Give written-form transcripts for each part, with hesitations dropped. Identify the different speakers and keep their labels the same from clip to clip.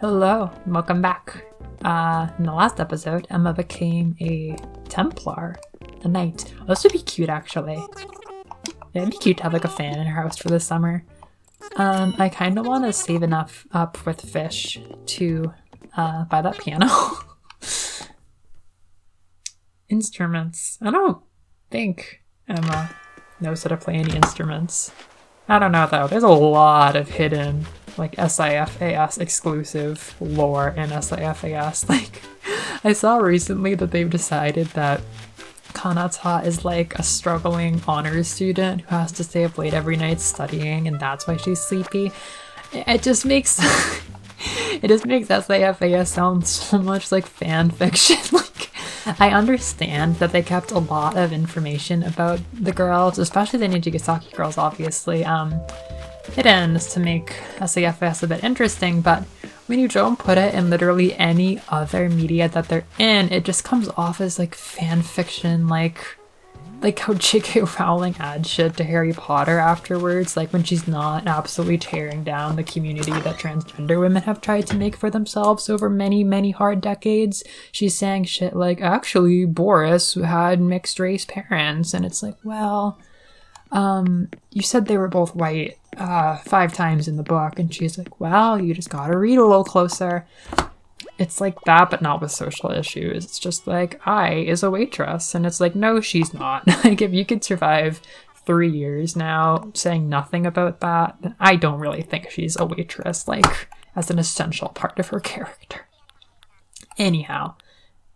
Speaker 1: Hello, and welcome back. In the last episode, Emma became a Templar, a knight. Oh, this would be cute, actually. Yeah, it'd be cute to have like a fan in her house for the summer. I kind of want to save enough up with fish to buy that piano. Instruments. I don't think Emma knows how to play any instruments. I don't know though. There's a lot of hidden like SIFAS exclusive lore in SIFAS. Like, I saw recently that they've decided that Kanata is like a struggling honors student who has to stay up late every night studying, and that's why she's sleepy. It just makes SIFAS sound so much like fan fiction. Like, I understand that they kept a lot of information about the girls, especially the Nijigasaki girls, obviously, hidden to make SIFAS a bit interesting, but when you don't put it in literally any other media that they're in, it just comes off as like fan fiction, like how J.K. Rowling adds shit to Harry Potter afterwards, like when she's not absolutely tearing down the community that transgender women have tried to make for themselves over many, many hard decades. She's saying shit like, actually, Boris had mixed race parents, and it's like, well, you said they were both white 5 times in the book, and she's like, well, you just gotta read a little closer. It's like that, but not with social issues. It's just like, I is a waitress, and it's like, no, she's not. Like, if you could survive 3 years now saying nothing about that, then I don't really think she's a waitress, like, as an essential part of her character. Anyhow,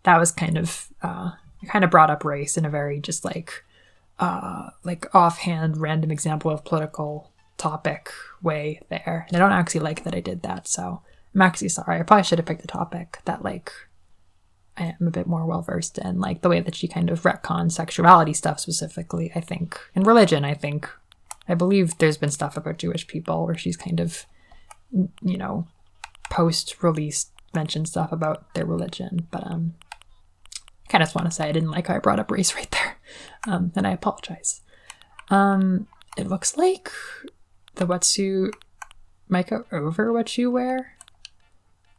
Speaker 1: that was kind of brought up race in a very just like offhand random example of political topic way there. And I don't actually like that I did that, so I'm actually sorry. I probably should have picked a topic that like I am a bit more well versed in, like the way that she kind of retcons sexuality stuff specifically. I think in religion, I believe there's been stuff about Jewish people where she's kind of, you know, post-release mentioned stuff about their religion, but I kind of just want to say I didn't like how I brought up race right there, and I apologize. It looks like the wetsuit might go over what you wear.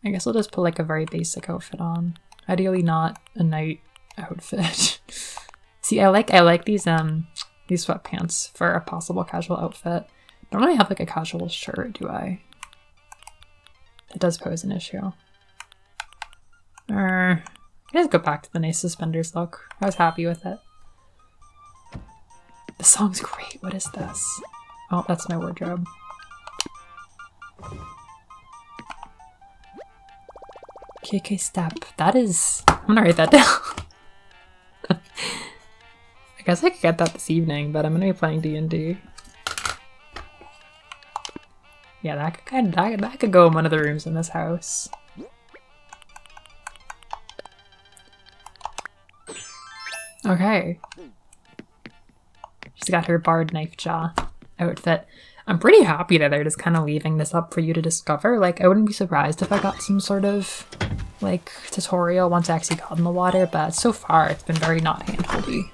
Speaker 1: I guess I'll just put like a very basic outfit on. Ideally not a night outfit. See, I like these sweatpants for a possible casual outfit. I don't really have like a casual shirt, do I? It does pose an issue. Let's go back to the nice suspenders look. I was happy with it. The song's great. What is this? Oh, that's my wardrobe. KK step. That is... I'm gonna write that down. I guess I could get that this evening, but I'm gonna be playing D&D. Yeah, that could go in one of the rooms in this house. Okay. She's got her Bard Knife Jaw outfit. I'm pretty happy that they're just kind of leaving this up for you to discover. Like, I wouldn't be surprised if I got some sort of, like, tutorial once I actually got in the water, but so far it's been very not handholdy.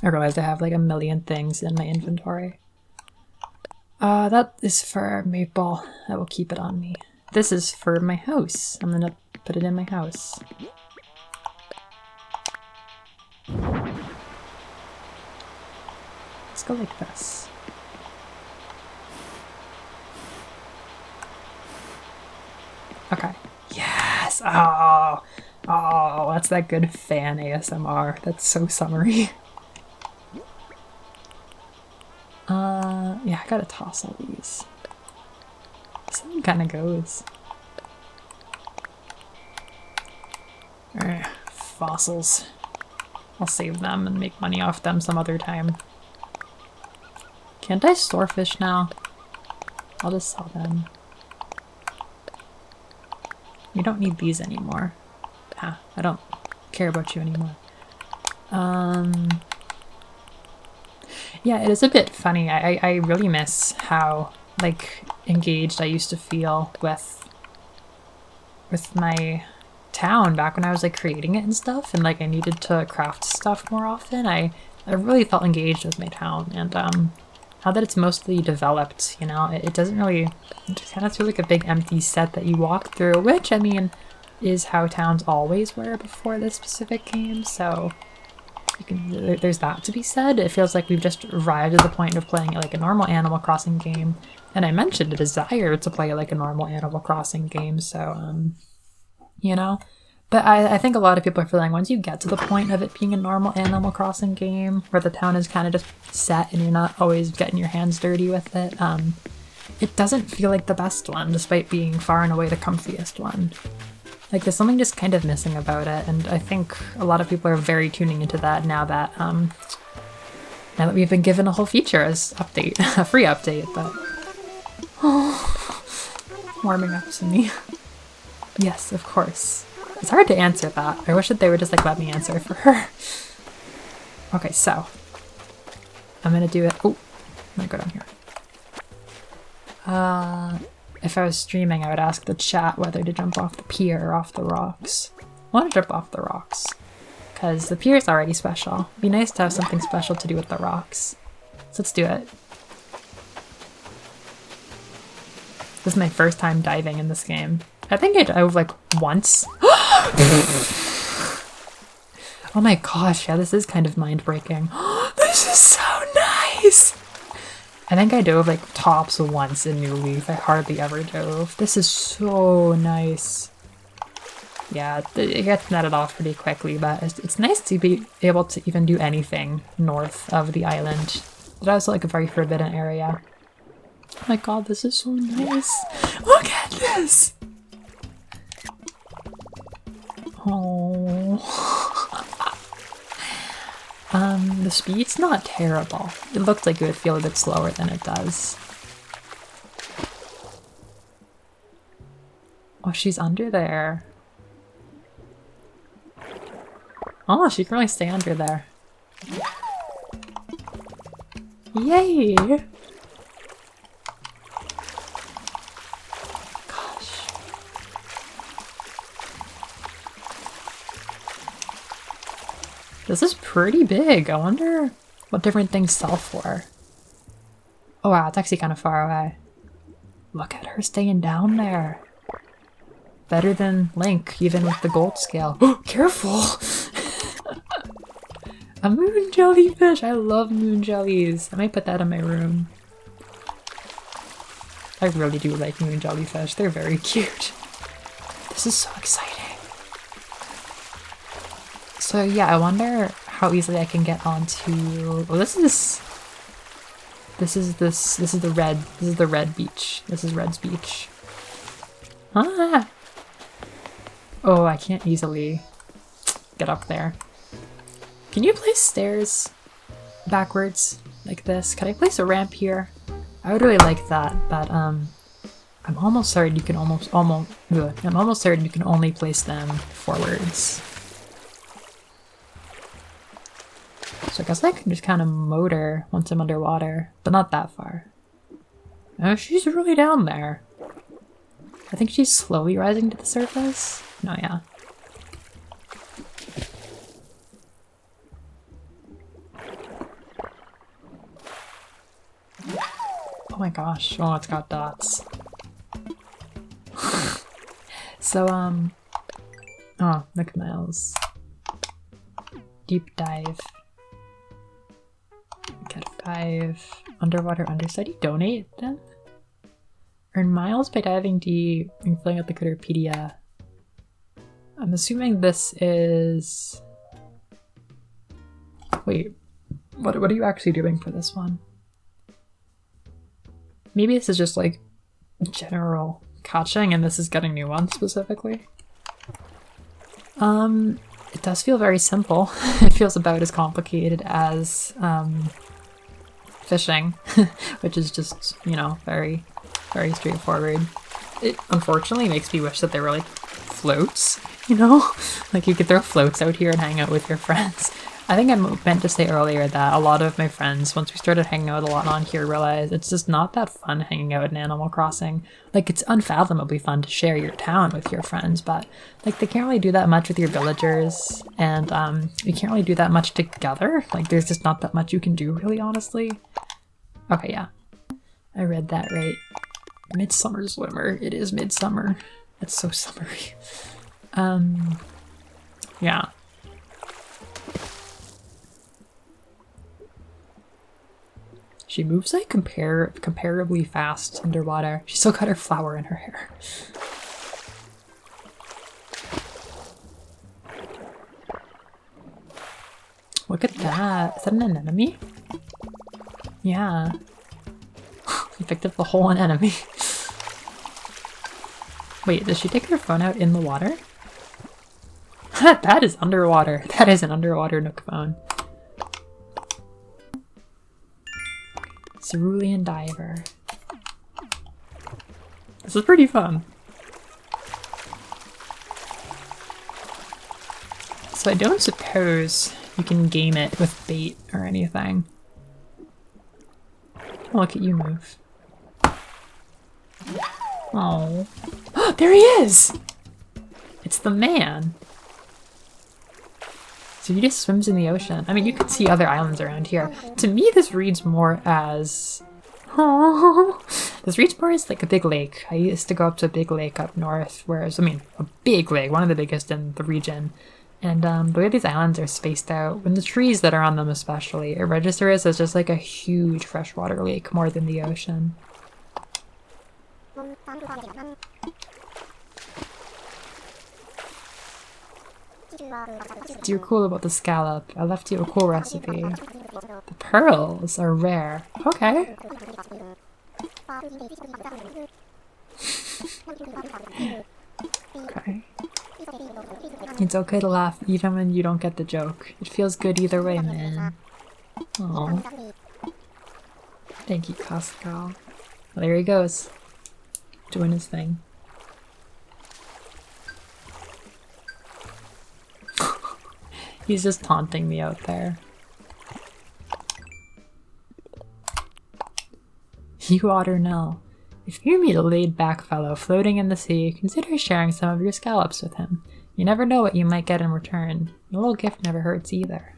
Speaker 1: I realized I have, like, a million things in my inventory. That is for Maple. I will keep it on me. This is for my house. I'm gonna put it in my house. Let's go like this. Okay. Yes! Oh, that's that good fan ASMR. That's so summery. Yeah, I gotta toss all these. Something kind of goes. Fossils. I'll save them and make money off them some other time. Can't I store fish now? I'll just sell them. You don't need these anymore. I don't care about you anymore. Yeah, it is a bit funny. I really miss how, like, engaged I used to feel with my town back when I was, like, creating it and stuff, and, like, I needed to craft stuff more often. I really felt engaged with my town, and now that it's mostly developed, you know, it doesn't really, it just kind of feels like a big empty set that you walk through, which, I mean, is how towns always were before this specific game, so there's that to be said. It feels like we've just arrived at the point of playing it like a normal Animal Crossing game, and I mentioned a desire to play it like a normal Animal Crossing game, so, you know. But I think a lot of people are feeling once you get to the point of it being a normal Animal Crossing game, where the town is kind of just set and you're not always getting your hands dirty with it, it doesn't feel like the best one, despite being far and away the comfiest one. Like, there's something just kind of missing about it, and I think a lot of people are very tuning into that now that we've been given a whole feature as update, a free update, but... Oh, warming up to me. Yes, of course. It's hard to answer that. I wish that they would just like let me answer for her. Okay, so I'm gonna do it. Oh, I'm gonna go down here. If I was streaming, I would ask the chat whether to jump off the pier or off the rocks. I want to jump off the rocks because the pier is already special. It'd be nice to have something special to do with the rocks. So let's do it. This is my first time diving in this game. I think I dove like once. Oh my gosh, yeah, this is kind of mind-breaking. This is so nice! I think I dove like tops once in New Leaf. I hardly ever dove. This is so nice. Yeah, it gets netted off pretty quickly, but it's nice to be able to even do anything north of the island. It's also like a very forbidden area. Oh my god, this is so nice. Look at this! Oh. The speed's not terrible. It looked like it would feel a bit slower than it does. Oh, she's under there. Oh, she can really stay under there. Yay! This is pretty big. I wonder what different things sell for. Oh wow, it's actually kind of far away. Look at her staying down there. Better than Link, even with the gold scale. Oh, careful! A moon jellyfish! I love moon jellies. I might put that in my room. I really do like moon jellyfish. They're very cute. This is so exciting. So yeah, I wonder how easily I can get onto. Oh, this is the red beach. This is Red's beach. Ah! Oh, I can't easily get up there. Can you place stairs backwards like this? Can I place a ramp here? I would really like that, but I'm almost certain you can I'm almost certain you can only place them forwards. So I guess I can just kind of motor once I'm underwater, but not that far. Oh, she's really down there. I think she's slowly rising to the surface. No, yeah. Oh my gosh. Oh, it's got dots. So, oh, McMiles. Deep dive. Get 5 underwater understudy. Donate them. Earn miles by diving deep and filling out the Critterpedia. I'm assuming this is... Wait, what are you actually doing for this one? Maybe this is just like general catching and this is getting new ones specifically. It does feel very simple. It feels about as complicated as fishing, which is just, you know, very, very straightforward. It unfortunately makes me wish that there were like floats, you know? Like you could throw floats out here and hang out with your friends. I think I meant to say earlier that a lot of my friends, once we started hanging out a lot on here, realized it's just not that fun hanging out in Animal Crossing. Like, it's unfathomably fun to share your town with your friends, but, like, they can't really do that much with your villagers, and, you can't really do that much together. Like, there's just not that much you can do, really, honestly. Okay, yeah. I read that right. Midsummer Swimmer. It is midsummer. That's so summery. Yeah. She moves like comparably fast underwater. She still got her flower in her hair. Look at that. Is that an anemone? Yeah. You picked up the whole anemone. Wait, does she take her phone out in the water? That is underwater. That is an underwater Nook phone. Cerulean Diver. This is pretty fun. So I don't suppose you can game it with bait or anything. Oh, look at you move. Oh. There he is! It's the man. So he just swims in the ocean. I mean, you could see other islands around here. To me, this reads more as... Oh, this reads more as like a big lake. I used to go up to a big lake up north, whereas, I mean, a big lake, one of the biggest in the region. And the way these islands are spaced out, when the trees that are on them especially, it registers as just like a huge freshwater lake more than the ocean. You're cool about the scallop. I left you a cool recipe. The pearls are rare. Okay. Okay. It's okay to laugh even when you don't get the joke. It feels good either way, man. Oh. Thank you, Pascal. Well, there he goes. Doing his thing. He's just taunting me out there. You otter know. If you meet a laid-back fellow floating in the sea, consider sharing some of your scallops with him. You never know what you might get in return. A little gift never hurts either.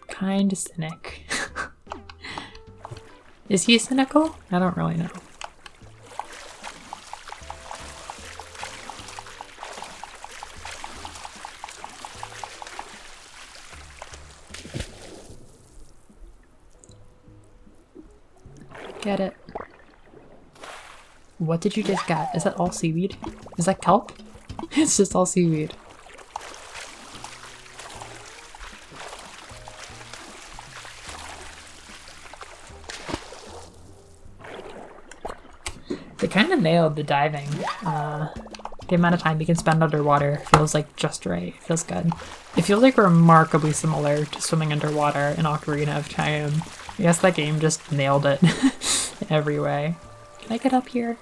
Speaker 1: Kind cynic. Is he cynical? I don't really know. Get it. What did you just get? Is that all seaweed? Is that kelp? It's just all seaweed. They kind of nailed the diving. The amount of time you can spend underwater feels like just right. It feels good. It feels like remarkably similar to swimming underwater in Ocarina of Time. I guess that game just nailed it in every way. Can I get up here?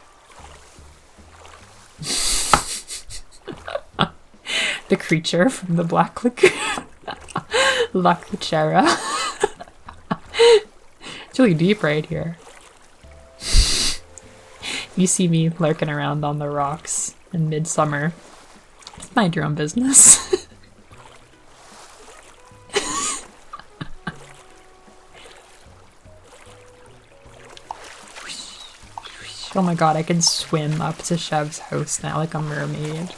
Speaker 1: The creature from the Black Lagoon. La Cuchera. It's really deep right here. You see me lurking around on the rocks in midsummer. Just mind your own business. Oh my god, I can swim up to Chev's house now like a mermaid.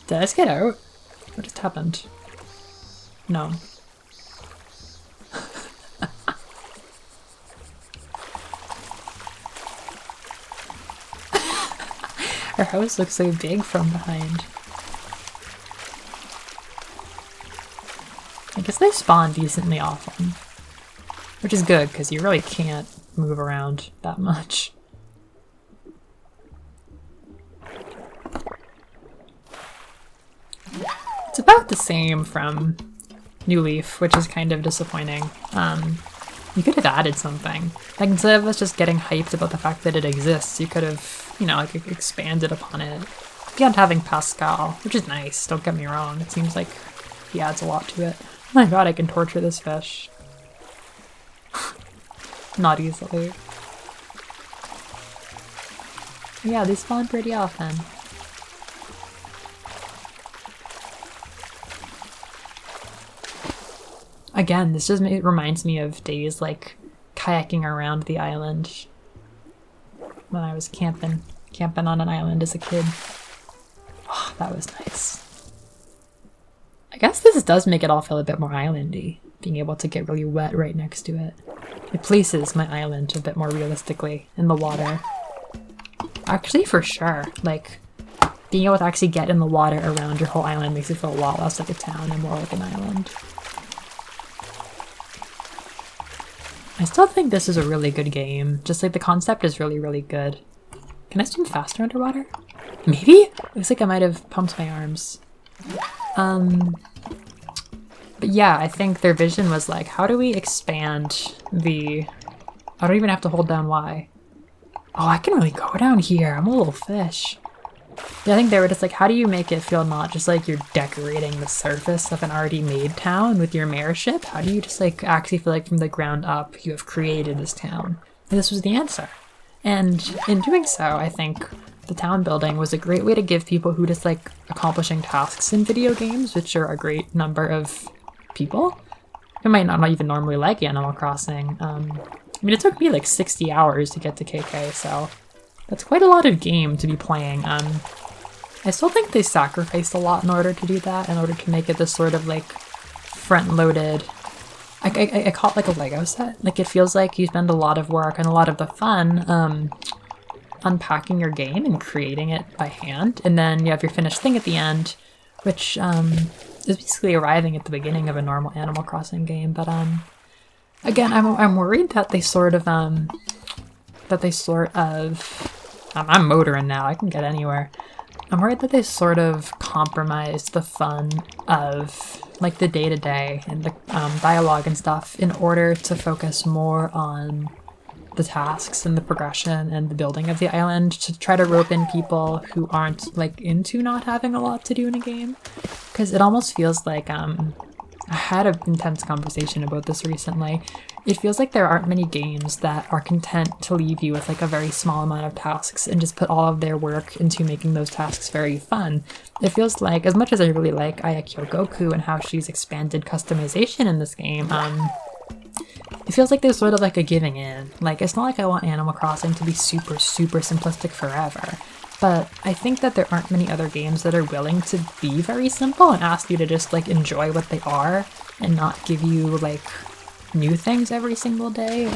Speaker 1: Did I just get out? What just happened? No. Her house looks so big from behind. I guess they spawn decently often. Which is good, because you really can't move around that much. It's about the same from New Leaf, which is kind of disappointing. You could have added something. Like, instead of us just getting hyped about the fact that it exists, you could have, you know, like, expanded upon it. Beyond having Pascal, which is nice, don't get me wrong. It seems like he adds a lot to it. Oh my god, I can torture this fish. Not easily. Yeah, they spawn pretty often. Again, this just it reminds me of days like kayaking around the island when I was camping on an island as a kid. Oh, that was nice. I guess this does make it all feel a bit more islandy, being able to get really wet right next to it. It places my island a bit more realistically in the water. Actually, for sure, like, being able to actually get in the water around your whole island makes it feel a lot less like a town and more like an island. I still think this is a really good game. Just like the concept is really, really good. Can I swim faster underwater? Maybe? Looks like I might have pumped my arms. But yeah, I think their vision was like, how do we expand the... I don't even have to hold down Y. Oh, I can really go down here. I'm a little fish. Yeah, I think they were just like, how do you make it feel not just like you're decorating the surface of an already made town with your mayorship? How do you just like actually feel like from the ground up you have created this town? And this was the answer. And in doing so, I think the town building was a great way to give people who just like accomplishing tasks in video games, which are a great number of people who might not even normally like Animal Crossing. I mean, it took me like 60 hours to get to KK, so that's quite a lot of game to be playing. I still think they sacrificed a lot in order to do that, in order to make it this sort of like front-loaded... I call it like a Lego set. Like, it feels like you spend a lot of work and a lot of the fun unpacking your game and creating it by hand, and then you have your finished thing at the end, which is basically arriving at the beginning of a normal Animal Crossing game. But again, I'm worried that they sort of I'm motoring now. I can get anywhere. I'm worried that they sort of compromised the fun of like the day-to-day and the dialogue and stuff in order to focus more on the tasks and the progression and the building of the island, to try to rope in people who aren't like into not having a lot to do in a game. Because it almost feels like I had an intense conversation about this recently. It feels like there aren't many games that are content to leave you with like a very small amount of tasks and just put all of their work into making those tasks very fun. It feels like, as much as I really like Ayakyo Goku and how she's expanded customization in this game, it feels like there's sort of like a giving in. Like, it's not like I want Animal Crossing to be super, super simplistic forever. But I think that there aren't many other games that are willing to be very simple and ask you to just like enjoy what they are and not give you like new things every single day.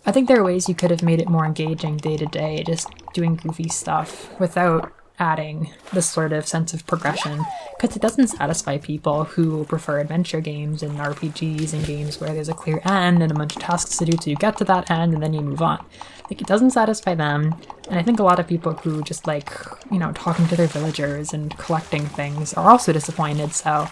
Speaker 1: I think there are ways you could have made it more engaging day to day, just doing goofy stuff without adding this sort of sense of progression, because it doesn't satisfy people who prefer adventure games and RPGs and games where there's a clear end and a bunch of tasks to do till you get to that end and then you move on. Like, it doesn't satisfy them, and I think a lot of people who just like, you know, talking to their villagers and collecting things are also disappointed. So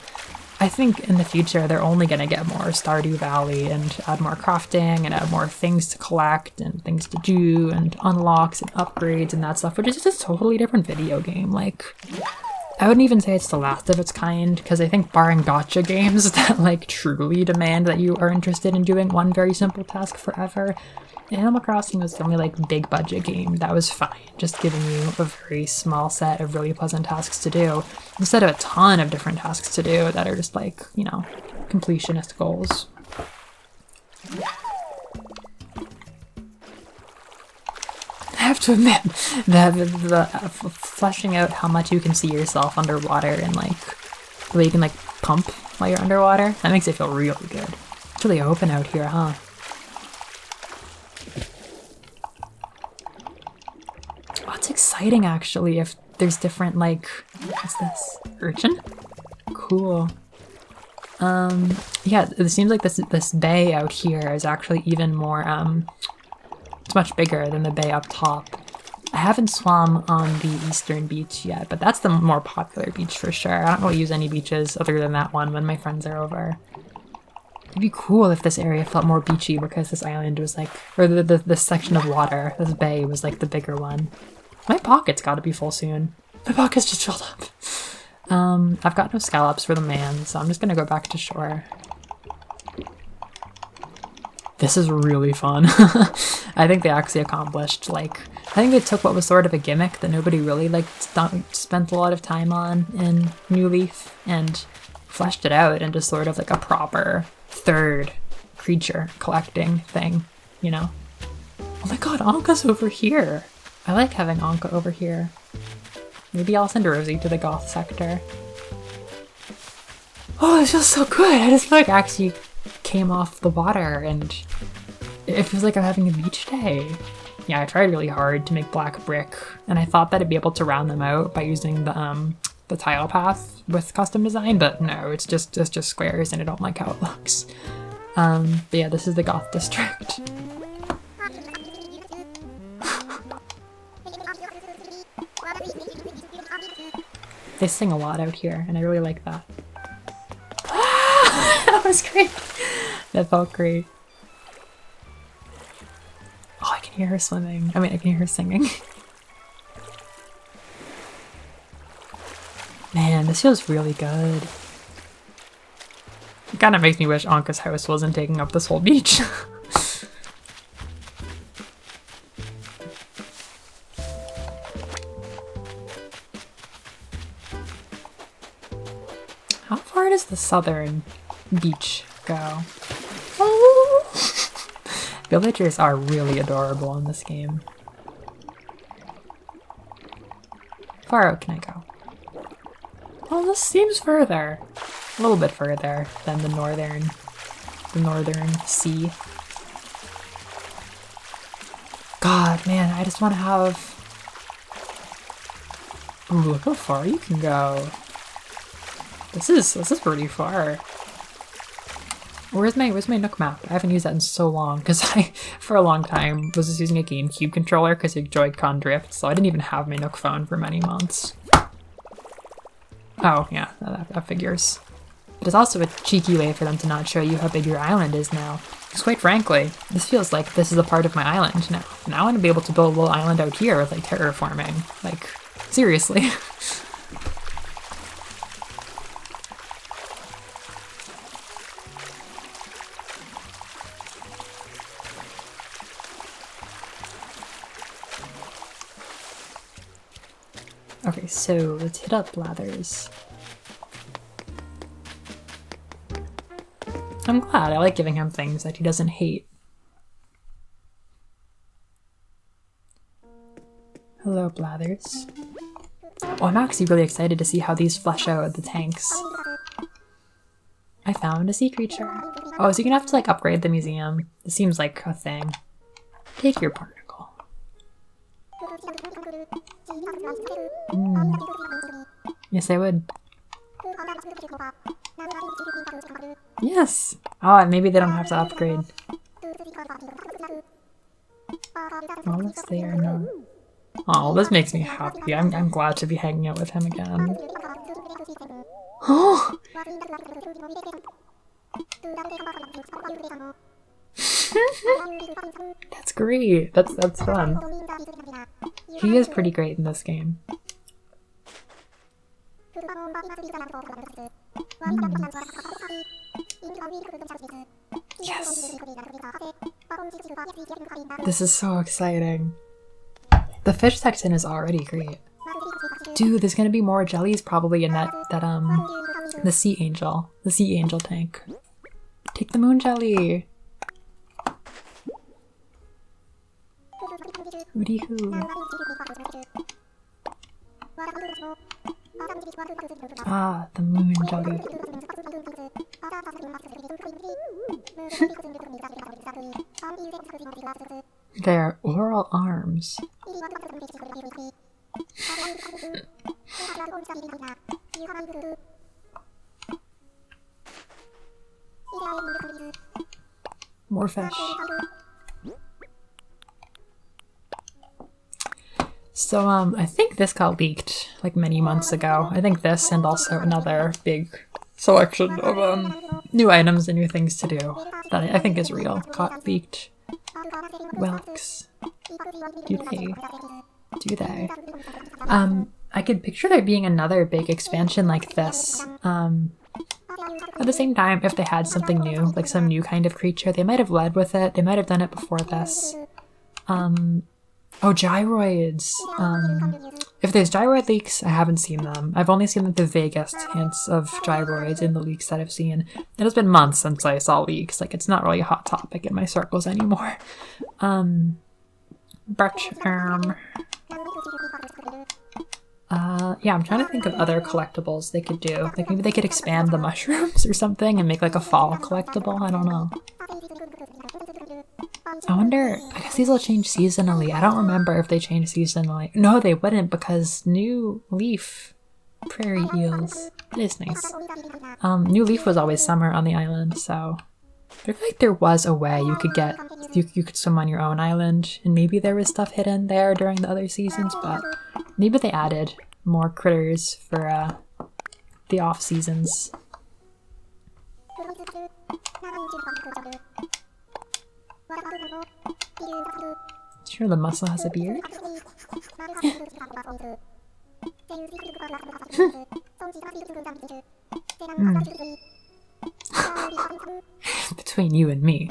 Speaker 1: I think in the future they're only going to get more Stardew Valley and add more crafting and add more things to collect and things to do and unlocks and upgrades and that stuff, which is just a totally different video game. Like, I wouldn't even say it's the last of its kind, because I think barring gacha games that like truly demand that you are interested in doing one very simple task forever, Animal Crossing was the only like big budget game that was fine, just giving you a very small set of really pleasant tasks to do, instead of a ton of different tasks to do that are just like, you know, completionist goals. I have to admit that the fleshing out how much you can see yourself underwater and like the way you can like pump while you're underwater, that makes it feel really good. It's really open out here, huh? Oh, it's exciting actually if there's different like, what's this? Urchin? Cool. Yeah, it seems like this bay out here is actually even more it's much bigger than the bay up top. I haven't swum on the eastern beach yet, but that's the more popular beach for sure. I don't really use any beaches other than that one when my friends are over. It'd be cool if this area felt more beachy because this island was like, or this section of water, this bay was like the bigger one. My pocket's gotta be full soon. My pocket's just filled up. I've got no scallops for the man, so I'm just gonna go back to shore. This is really fun. I think they actually accomplished, like, I think they took what was sort of a gimmick that nobody really, like, spent a lot of time on in New Leaf and fleshed it out into sort of, like, a proper third creature collecting thing, you know? Oh my god, Anka's over here. I like having Anka over here. Maybe I'll send Rosie to the goth sector. Oh, it feels so good. I just feel like I actually came off the water and it feels like I'm having a beach day. Yeah, I tried really hard to make black brick and I thought that I'd be able to round them out by using the tile path with custom design, but no, it's just squares and I don't like how it looks. But yeah, this is the goth district. They sing a lot out here and I really like that. That was great. That felt great. Oh, I can hear her swimming. I mean, I can hear her singing. Man, this feels really good. It kind of makes me wish Anka's house wasn't taking up this whole beach. How far does the southern beach go? Oh. Villagers are really adorable in this game. How far out can I go? Well, this seems further. A little bit further than the northern sea. God, man, I just want to have... Ooh, look how far you can go. This is pretty far. Where's my Nook map? I haven't used that in so long because I, for a long time, was just using a GameCube controller because of Joy-Con drift, so I didn't even have my Nook phone for many months. Oh, yeah, that figures. But it's also a cheeky way for them to not show you how big your island is now. Because quite frankly, this feels like this is a part of my island now. And I want to be able to build a little island out here with like terraforming. Like, seriously. Okay, so let's hit up Blathers. I'm glad. I like giving him things that he doesn't hate. Hello, Blathers. Oh, I'm actually really excited to see how these flesh out the tanks. I found a sea creature. Oh, so you're gonna have to like upgrade the museum. This seems like a thing. Take your particle. Yes, I would. Yes! Oh, maybe they don't have to upgrade. Oh, what's there? No. Oh, this makes me happy. I'm glad to be hanging out with him again. Oh! That's great. That's fun. He is pretty great in this game. Yes! This is so exciting. The fish section is already great. Dude, there's gonna be more jellies probably in the sea angel tank. Take the moon jelly! Hooty hoo. Ah, the moon jelly. Their oral arms. More fish. So, I think this got leaked like many months ago. I think this and also another big selection of new items and new things to do that I think is real got leaked. Welks. Do they? I could picture there being another big expansion like this. At the same time, if they had something new, like some new kind of creature, they might have led with it. They might have done it before this. Oh, gyroids. If there's gyroid leaks, I haven't seen them. I've only seen like the vaguest hints of gyroids in the leaks that I've seen. It has been months since I saw leaks. Like, it's not really a hot topic in my circles anymore. But yeah, I'm trying to think of other collectibles they could do. Like maybe they could expand the mushrooms or something and make like a fall collectible. I don't know. I wonder, I guess these will change seasonally. I don't remember if they change seasonally. No, they wouldn't, because new leaf prairie eels. It is nice. New leaf was always summer on the island, so I feel like there was a way you could get, you could swim on your own island, and maybe there was stuff hidden there during the other seasons, but maybe they added more critters for the off seasons. Sure, the mussel has a beard. Between you and me,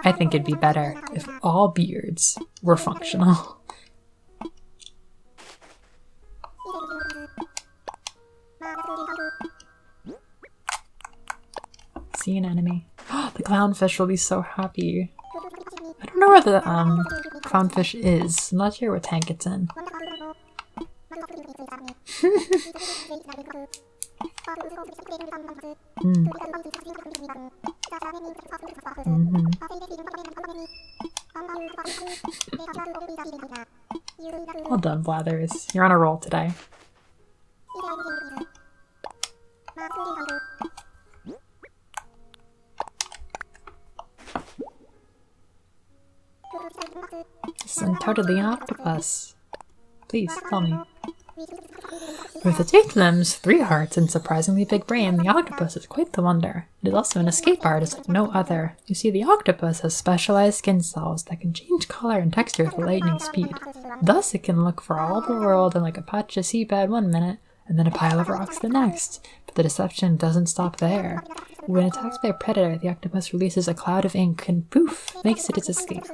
Speaker 1: I think it'd be better if all beards were functional. Sea anemone. The clownfish will be so happy. I don't know where the clownfish is. I'm not sure what tank it's in. Well done, Blathers. You're on a roll today. It's undoubtedly an octopus. Please, tell me. With its 8 limbs, 3 hearts, and surprisingly big brain, the octopus is quite the wonder. It is also an escape artist like no other. You see, the octopus has specialized skin cells that can change color and texture with lightning speed. Thus, it can look for all the world in like a patch of seabed one minute, and then a pile of rocks the next. But the deception doesn't stop there. When attacked by a predator, the octopus releases a cloud of ink and poof, makes it its escape.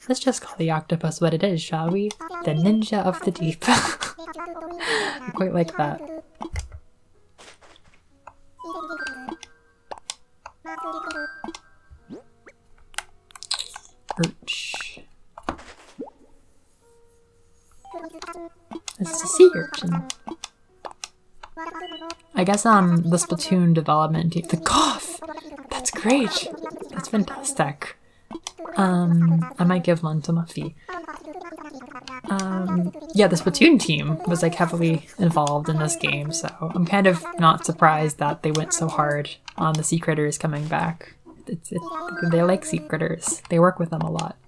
Speaker 1: Let's just call the octopus what it is, shall we? The ninja of the deep. I quite like that. Urch. This is a sea urchin. I guess the Splatoon development team. The cough! That's great! That's fantastic. I might give one to Muffy. Yeah, the Splatoon team was like heavily involved in this game, so I'm kind of not surprised that they went so hard on the sea critters coming back. They like sea critters. They work with them a lot.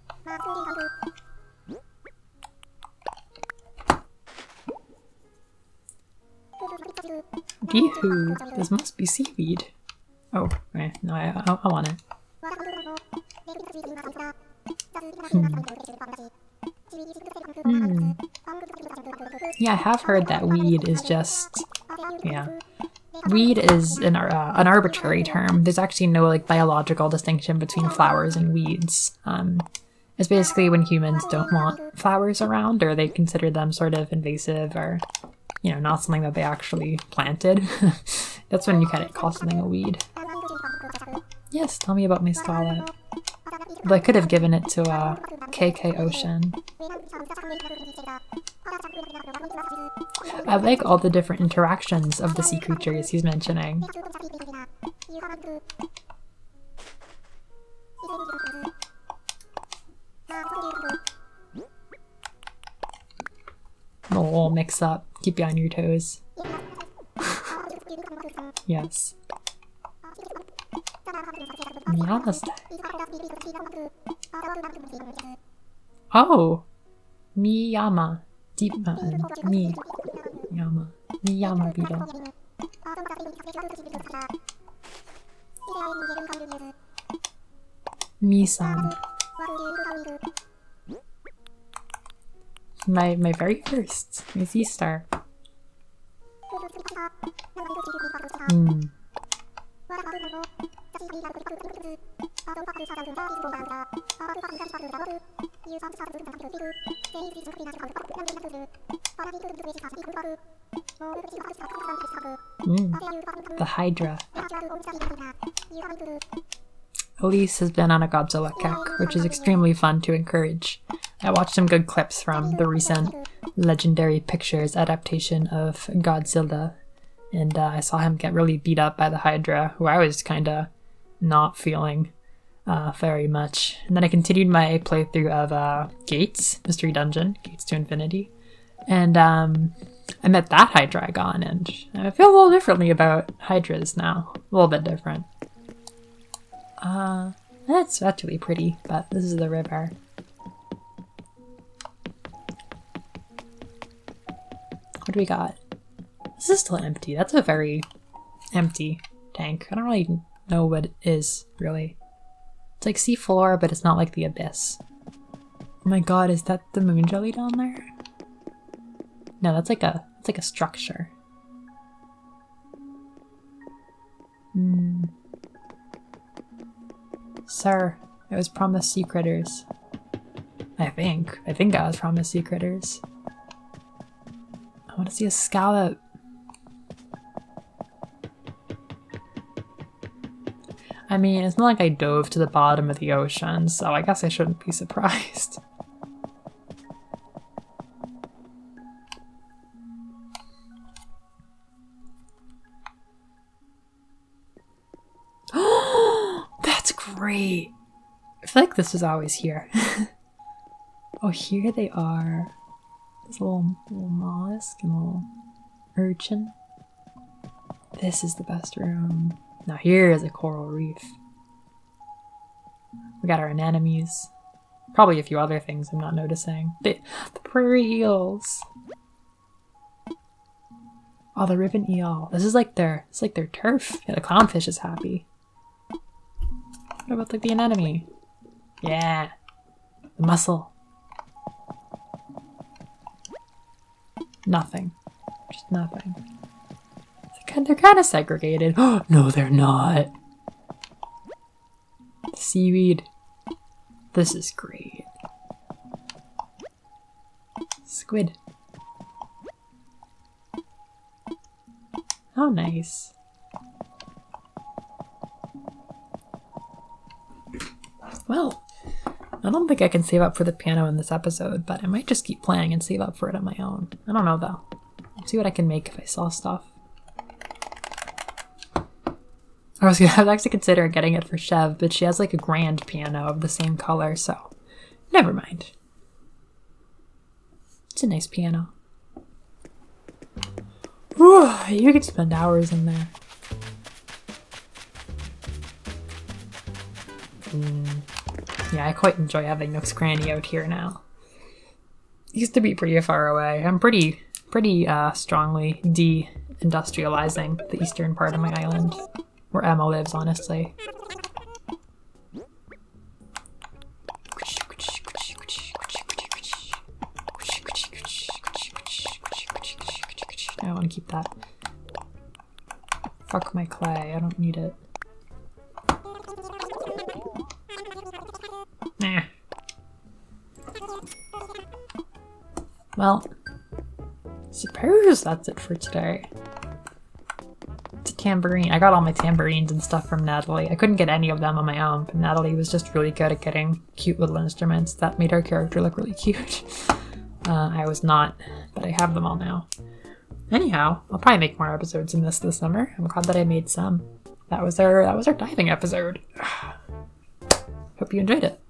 Speaker 1: Bee-hoo! This must be seaweed. Oh, no, I want it. Yeah, I have heard that weed is just... Yeah. Weed is an arbitrary term. There's actually no like biological distinction between flowers and weeds. It's basically when humans don't want flowers around, or they consider them sort of invasive, or, you know, not something that they actually planted. That's when you kind of call something a weed. Yes, tell me about my Scarlet. But I could have given it to KK Ocean. I like all the different interactions of the sea creatures he's mentioning. Oh, mix up. Keep you on your toes. Yes. Namaste. Oh! Miyama. Deep mountain. Miyama. Miyama beetle. Misan. My very first. My sea star. The Hydra. Elise has been on a Godzilla kick, which is extremely fun to encourage. I watched some good clips from the recent Legendary Pictures adaptation of Godzilla, and I saw him get really beat up by the Hydra, who I was kind of not feeling very much. And then I continued my playthrough of Gates, Mystery Dungeon, Gates to Infinity, and I met that Hydreigon, and I feel a little differently about Hydras now. A little bit different. That's actually pretty, but this is the river. What do we got? This is still empty. That's a very empty tank. I don't really know what it is, really. It's like seafloor, but it's not like the abyss. Oh my god, is that the moon jelly down there? No, that's like a structure. Sir, I was promised sea critters. I think I was promised sea critters. I want to see a scallop. I mean, it's not like I dove to the bottom of the ocean, so I guess I shouldn't be surprised. That's great! I feel like this was always here. Oh, here they are. This little mollusk and little urchin. This is the best room. Now here is a coral reef. We got our anemones. Probably a few other things I'm not noticing. The prairie eels. Oh, the ribbon eel. This is like their turf. Yeah, the clownfish is happy. What about like the anemone? Yeah. The mussel. Nothing. Just nothing. They're kind of segregated. Oh, no, they're not. The seaweed. This is great. Squid. How nice. Well, I don't think I can save up for the piano in this episode, but I might just keep playing and save up for it on my own. I don't know though. Let's see what I can make if I sell stuff. I was actually considering getting it for Chev, but she has like a grand piano of the same color, so never mind. It's a nice piano. Whew, you could spend hours in there. Yeah, I quite enjoy having Nook's Cranny out here now. It used to be pretty far away. I'm pretty strongly de-industrializing the eastern part of my island, where Emma lives, honestly. I don't want to keep that. Fuck my clay, I don't need it. Nah. Well, suppose that's it for today. It's a tambourine. I got all my tambourines and stuff from Natalie. I couldn't get any of them on my own, but Natalie was just really good at getting cute little instruments that made our character look really cute. I was not, but I have them all now. Anyhow, I'll probably make more episodes in this summer. I'm glad that I made some. That was our diving episode. Hope you enjoyed it.